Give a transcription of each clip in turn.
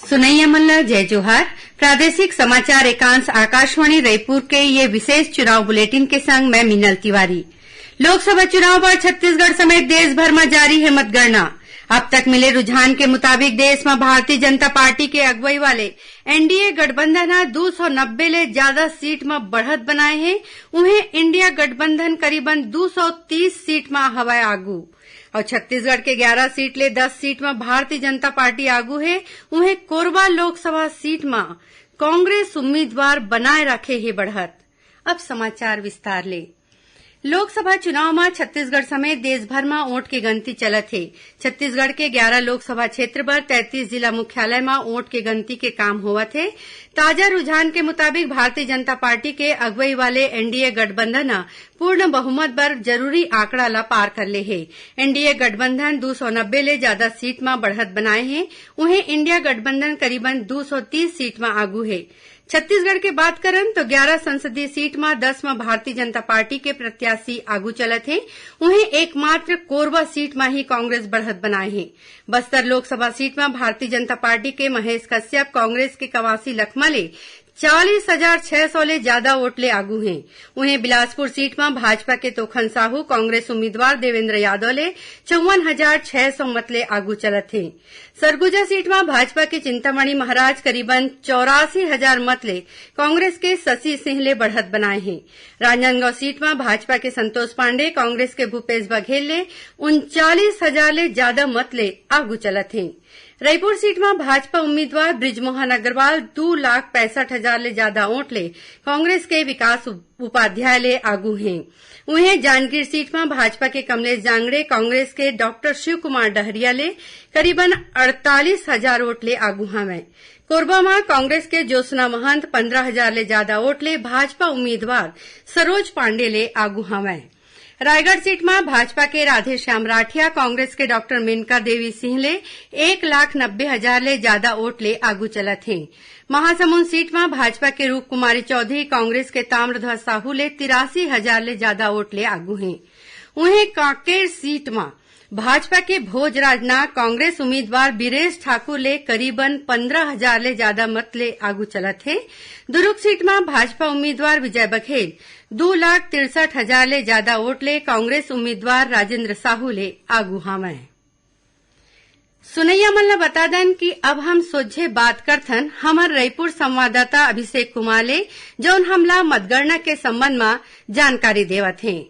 सुनैया मल्ला जय जोहार। प्रादेशिक समाचार एकांश आकाशवाणी रायपुर के ये विशेष चुनाव बुलेटिन के संग मैं मिनल तिवारी। लोकसभा चुनाव पर छत्तीसगढ़ समेत देश भर में जारी है मतगणना। अब तक मिले रुझान के मुताबिक देश में भारतीय जनता पार्टी के अगुवाई वाले एनडीए गठबंधन 290 ले ज्यादा सीट में बढ़त बनाए हैं। उन्हें इंडिया गठबंधन करीबन 230 सीट में हवा आगू और छत्तीसगढ़ के 11 सीट ले 10 सीट में भारतीय जनता पार्टी आगू है। उन्हें कोरबा लोकसभा सीट में कांग्रेस उम्मीदवार बनाए रखे है बढ़त। अब समाचार विस्तार ले। लोकसभा चुनाव में छत्तीसगढ़ समेत देश भर में वोट की गिनती चलत है। छत्तीसगढ़ के 11 लोकसभा क्षेत्र पर 33 जिला मुख्यालय में वोट की गिनती के काम होवत है। ताजा रुझान के मुताबिक भारतीय जनता पार्टी के अगुवाई वाले एनडीए गठबंधन पूर्ण बहुमत पर जरूरी आंकड़ा ला पार कर ले है। एनडीए गठबंधन 290 ले ज्यादा सीट में बढ़त बनाए हैं। उन्हें इंडिया गठबंधन करीबन 230 सीट में आगू है। छत्तीसगढ़ के बात करन तो 11 संसदीय सीट में 10 में भारतीय जनता पार्टी के प्रत्याशी आगू चलत हैं। उन्हें एकमात्र कोरबा सीट में ही कांग्रेस बढ़त बनाए हैं। बस्तर लोकसभा सीट में भारतीय जनता पार्टी के महेश कश्यप कांग्रेस के कवासी लखमा ले 40,600 ले ज्यादा वोट ले आगू हैं। उन्हें बिलासपुर सीट में भाजपा के तोखन साहू कांग्रेस उम्मीदवार देवेंद्र यादव ले 54,600 मत ले आगू चलत हैं। सरगुजा सीट में भाजपा के चिंतामणि महाराज करीबन 84,000 मत ले कांग्रेस के शशि सिंह ले बढ़त बनाए हैं। राजनांदगांव सीट में भाजपा के संतोष पांडे कांग्रेस के भूपेश बघेल ले 39,000 ले ज्यादा मत ले आगू चलत हैं। रायपुर सीट में भाजपा उम्मीदवार बृजमोहन अग्रवाल 2,65,000 ले ज्यादा वोट ले कांग्रेस के विकास उपाध्याय ले आगू हैं। उन्हें जांजगीर सीट में भाजपा के कमलेश जांगड़े कांग्रेस के डॉक्टर शिव कुमार डहरिया ले करीबन 48,000 वोट ले आगू हैं। कोरबा में कांग्रेस के ज्योत्सना महंत 15,000 ले ज्यादा वोट ले भाजपा उम्मीदवार सरोज पांडे ले आगू हैं। रायगढ़ सीट में भाजपा के राधे श्याम राठिया कांग्रेस के डॉक्टर मेनका देवी सिंह ले 1,90,000 ले ज्यादा वोट ले आगू चलत हैं। महासमुंद सीट में भाजपा के रूप कुमारी चौधरी कांग्रेस के ताम्रध्वज साहू ले 83,000 ले ज्यादा वोट ले आगू हैं। उन्हें कांकेर सीट में भाजपा के भोजराज नाग कांग्रेस उम्मीदवार बीरेश ठाकुर ले करीबन 15,000 ले ज्यादा मत ले आगू चलत है। दुर्ग सीट में भाजपा उम्मीदवार विजय बघेल 2,63,000 ले ज्यादा वोट ले कांग्रेस उम्मीदवार राजेंद्र साहू ले आगू हैं। सुनैया मल्ला बता दें कि अब हम सोझे बात करथन हमार रायपुर संवाददाता अभिषेक कुमार ले जौन हमला मतगणना के संबंध में जानकारी देवत हैं।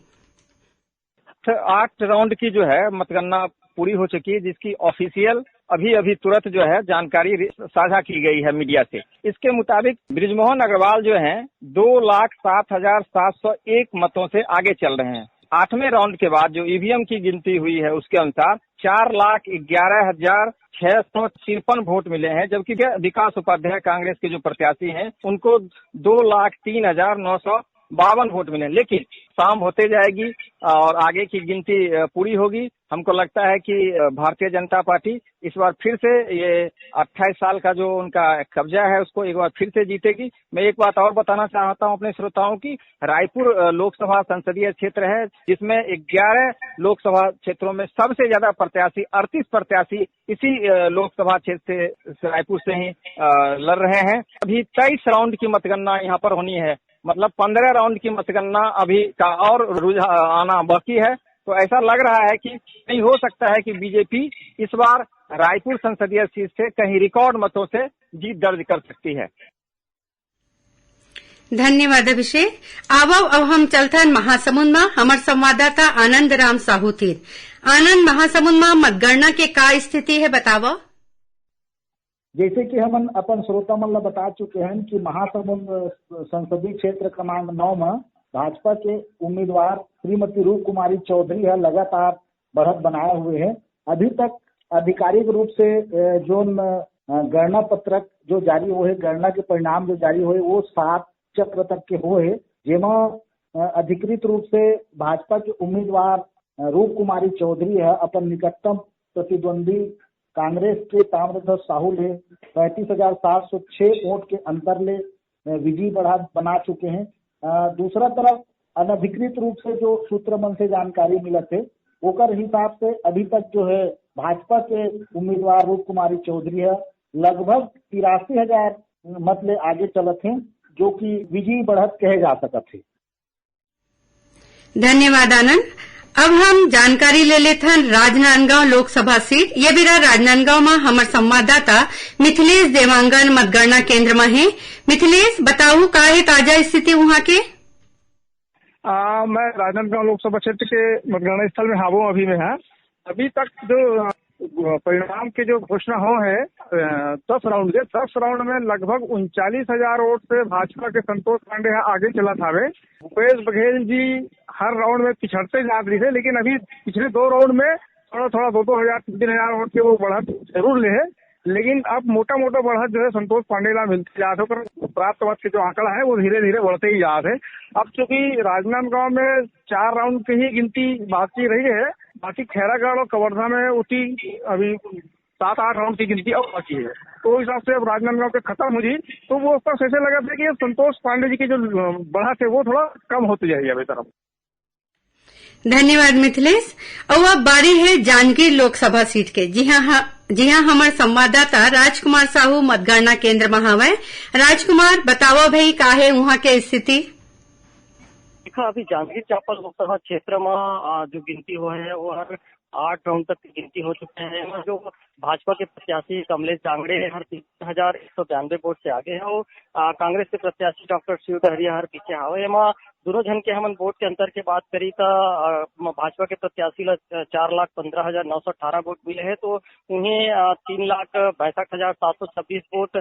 8 राउंड की जो है मतगणना पूरी हो चुकी है, जिसकी ऑफिशियल अभी तुरंत जो है जानकारी साझा की गई है मीडिया से। इसके मुताबिक बृजमोहन अग्रवाल जो हैं 2,07,701 मतों से आगे चल रहे हैं। 8वें राउंड के बाद जो ईवीएम की गिनती हुई है उसके अनुसार 4,11,653 वोट मिले हैं, जबकि विकास उपाध्याय कांग्रेस के जो प्रत्याशी हैं उनको 2,03,952 वोट मिले। लेकिन शाम होते जाएगी और आगे की गिनती पूरी होगी। हमको लगता है कि भारतीय जनता पार्टी इस बार फिर से ये 28 साल का जो उनका कब्जा है उसको एक बार फिर से जीतेगी। मैं एक बात और बताना चाहता हूं अपने श्रोताओं की, रायपुर लोकसभा संसदीय क्षेत्र है जिसमें 11 लोकसभा क्षेत्रों में सबसे ज्यादा प्रत्याशी 38 प्रत्याशी इसी लोकसभा क्षेत्र से रायपुर से ही लड़ रहे हैं। अभी 23 राउंड की मतगणना यहाँ पर होनी है, मतलब 15 राउंड की मतगणना अभी का और आना बाकी है। तो ऐसा लग रहा है कि नहीं हो सकता है कि बीजेपी इस बार रायपुर संसदीय सीट से कहीं रिकॉर्ड मतों से जीत दर्ज कर सकती है। धन्यवाद अभिषेक। अब हम चलथन महासमुंद में हमार संवाददाता आनंद राम साहू थी। आनंद, महासमुंद में मतगणना के का स्थिति है बताओ। जैसे कि हम अपन श्रोता मन ला बता चुके हैं कि महासमुंद संसदीय क्षेत्र क्रमांक 9 में भाजपा के उम्मीदवार श्रीमती रूप कुमारी चौधरी है लगातार बढ़त बनाए हुए हैं। अभी तक आधिकारिक रूप से जो गणना पत्रक जो जारी हुए, गणना के परिणाम जो जारी हुए वो 7 चक्र तक के हुए, जेमा अधिकृत रूप से भाजपा के उम्मीदवार रूप कुमारी चौधरी है अपन निकटतम प्रतिद्वंदी कांग्रेस के ताम्रध्वज साहू ले 35,706 वोट के अंतर ले विजयी बढ़त बना चुके हैं। दूसरा तरफ अनधिकृत रूप से जो सूत्र मन से जानकारी मिला थे ओकर हिसाब से अभी तक जो है भाजपा के उम्मीदवार रूप कुमारी चौधरी है लगभग 83,000 मत ले आगे चलत हैं, जो कि विजयी बढ़त कहे जा सकत है। धन्यवाद आनंद। अब हम जानकारी ले लेथन राजनांदगांव लोकसभा सीट। ये बिरा राजनांदगांव में हमार संवाददाता मिथिलेश देवांगन मतगणना केंद्र में है। मिथिलेश, बताओ का है ताजा स्थिति वहाँ के? मैं राजनांदगांव लोकसभा क्षेत्र के मतगणना स्थल में हावो अभी में है। अभी तक जो परिणाम के जो घोषणा हो है 10 राउंड में लगभग 39,000 वोट से भाजपा के संतोष पांडे आगे चला था। भूपेश बघेल जी हर राउंड में पिछड़ते जा रही थे, लेकिन अभी पिछले 2 राउंड में थोड़ा 2,000 3,000 वोट के वो बढ़त जरूर ले है, लेकिन अब मोटा बढ़त जो है संतोष पांडे ला मिलती जाते पर प्राप्त मत के जो आंकड़ा है वो धीरे धीरे बढ़ते ही जा रहे। अब चूंकि राजनांदगांव में 4 राउंड की ही गिनती बाकी रही है, बाकी खैरागढ़ और कवर्धा में उसी अभी 7-8 राउंड की गिनती अब बाकी है। तो हिसाब से अब राजनांदगांव के खत्म हुई तो वो उस पर ऐसे लगा था कि संतोष पांडे जी की जो बढ़त है वो थोड़ा कम होती जाएगी अभी तरफ। धन्यवाद मिथिलेश। और अब बारी है जांजगीर लोकसभा सीट के। जी हाँ हमारे संवाददाता राजकुमार साहू मतगणना केंद्र में हवे। राजकुमार, बताओ भाई का है वहाँ के स्थिति? अभी जांजगीर चांपा लोकसभा क्षेत्र में जो गिनती हो है वो हर 8 राउंड तक की गिनती हो चुके हैं। जो भाजपा के प्रत्याशी कमलेश जांगड़े हर 3,192 वोट से आगे है और कांग्रेस के प्रत्याशी डॉक्टर शिव दहरिया हर पीछे हावे। दोनों जन के हमन वोट के अंतर के बात करी तो भाजपा के प्रत्याशी ला 4,15,918 वोट मिले हैं, तो उन्हें 3,62,726 वोट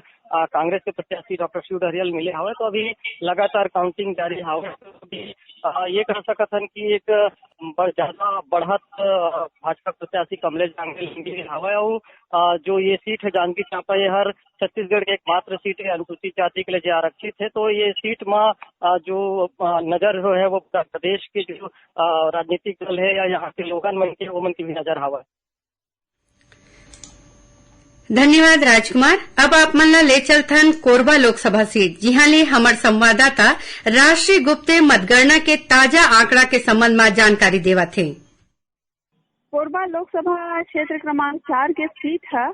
कांग्रेस के प्रत्याशी डॉक्टर शिव दहरिया मिले हवे। तो अभी लगातार काउंटिंग जारी हवे। ये कह सकत हन कि एक ज्यादा बढ़त भाजपा प्रत्याशी कमलेश जांगड़े हवे। और जो ये सीट है जांजगीर चांपा, ये हर छत्तीसगढ़ के एकमात्र सीट है अनुसूचित जाति के लिए जो आरक्षित है। तो ये सीट में जो नजर है वो प्रदेश के जो राजनीतिक दल है या यहाँ के लोगन मन के वो मन की भी नजर हवा। धन्यवाद राजकुमार। अब आप मन ला ले चलथन कोरबा लोकसभा सीट, जिहाँ ले हमार संवाददाता राष्ट्रीय गुप्ते मतगणना के ताजा आंकड़ा के संबंध में जानकारी देवत है। कोरबा लोकसभा क्षेत्र क्रमांक 4 के सीट है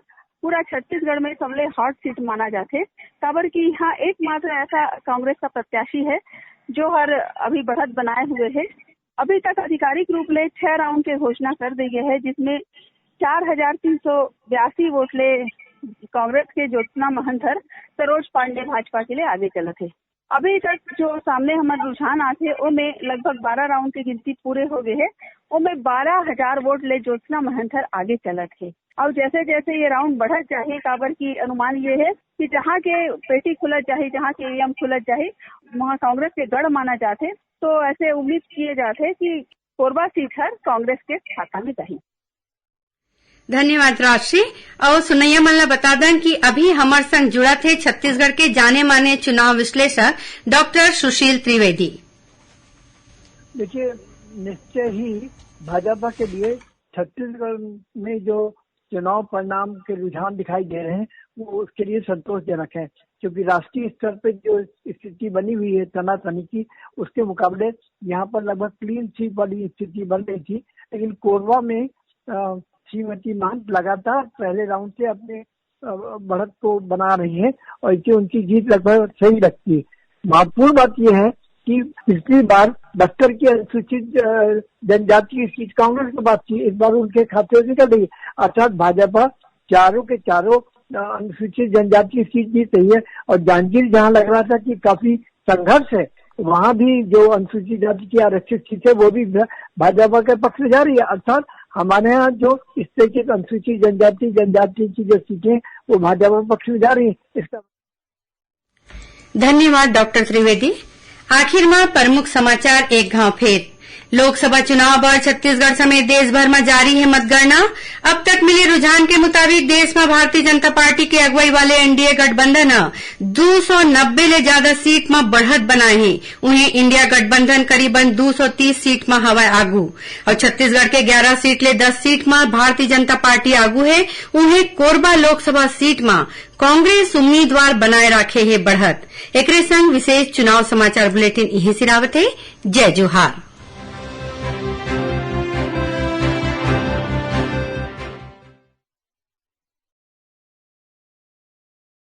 पूरा छत्तीसगढ़ में सबले हॉट सीट माना जाते, काबर की यहाँ एकमात्र ऐसा कांग्रेस का प्रत्याशी है जो हर अभी बढ़त बनाए हुए है। अभी तक आधिकारिक रूप ले 6 राउंड के घोषणा कर दी गई है, जिसमें 4,382 वोट ले कांग्रेस के ज्योत्सना महंत सरोज पांडे भाजपा के लिए आगे चलत है। अभी तक जो सामने हमारे रुझान आते उनमें लगभग 12 राउंड की गिनती पूरे हो गए है, उनमें 12,000 वोट ले ज्योत्सना महंत आगे चलत है। और जैसे जैसे ये राउंड बढ़त जाए, काबर की अनुमान ये है कि जहाँ के पेटी खुलत जाए, जहाँ के ईवीएम खुलत जाए, वहाँ कांग्रेस के गढ़ माना जाते। तो ऐसे उम्मीद किए जाते कि कोरबा सीट हर कांग्रेस के खाता में जाही। धन्यवाद राशि। और सुनैया मन ला बता दें कि अभी हमारे संग जुड़ा थे छत्तीसगढ़ के जाने माने चुनाव विश्लेषक डॉक्टर सुशील त्रिवेदी। देखिए, निश्चय ही भाजपा के लिए छत्तीसगढ़ में जो चुनाव परिणाम के रुझान दिखाई दे रहे हैं वो उसके लिए संतोषजनक है, क्योंकि राष्ट्रीय स्तर पे जो स्थिति बनी हुई है तनातनी की, उसके मुकाबले यहाँ पर लगभग क्लीन स्वीप वाली स्थिति बन रही थी। लेकिन कोरबा में श्रीमती महंत लगातार पहले राउंड से अपने बढ़त को बना रही है और इससे उनकी जीत लगभग सही लगती है। महत्वपूर्ण बात यह है कि पिछली बार बस्तर की अनुसूचित जनजाति की सीट कांग्रेस के पास थी, इस बार उनके खाते से निकल रही, अर्थात भाजपा चारों के चारों अनुसूचित जनजाति की सीट जीत रही है। और जांजगीर जहाँ लग रहा था कि काफी संघर्ष है, वहाँ भी जो अनुसूचित जाति की आरक्षित सीट है वो भी भाजपा के पक्ष में जा रही है। अर्थात हमारे यहाँ जो इस तरह की अनुसूचित जनजाति की जो सीटें वो भाजपा पक्ष में जा रही है। इसका धन्यवाद डॉक्टर त्रिवेदी। आखिर में प्रमुख समाचार एक घाव फेर। लोकसभा चुनाव पर छत्तीसगढ़ समेत देश भर में जारी है मतगणना। अब तक मिले रुझान के मुताबिक देश में भारतीय जनता पार्टी की अगुवाई वाले एनडीए गठबंधन 290 ले ज्यादा सीट में बढ़त बनाए हैं। उन्हें इंडिया गठबंधन करीबन 230 सीट में हवा आगू और छत्तीसगढ़ के 11 सीट ले 10 सीट में भारतीय जनता पार्टी आगू है। उन्हें कोरबा लोकसभा सीट में कांग्रेस उम्मीदवार बनाए रखे है बढ़त। एकरे संग विशेष चुनाव समाचार बुलेटिन यही सिरावत है। जय जोहार।